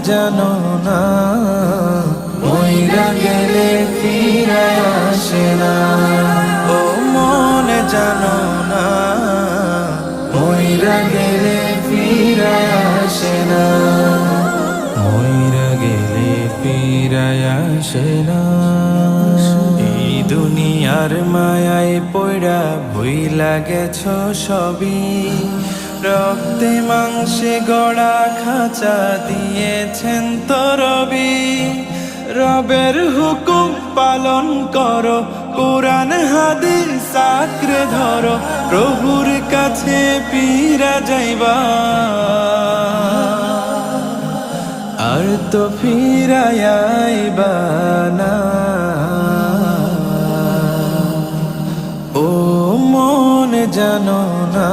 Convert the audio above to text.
জানো না, মইরা গেলে ফিরে আসে না। ও মন জানো না, মইরা গেলে ফিরে আসে না, মইরা গেলে ফিরে আসে না। এই দুনিয়ার মায়ায় পড়া ভুইলা গেছো সবই, রক্তে মাংসে গড়া খাঁচা দিয়েছেন তো রবি। রবের হুকুম পালন করো, কোরআন হাদিস আঁকড়ে ধরো, প্রভুর কাছে ফিরা যাইবা, আর তো ফিরাইবা না। ও মন জানো না,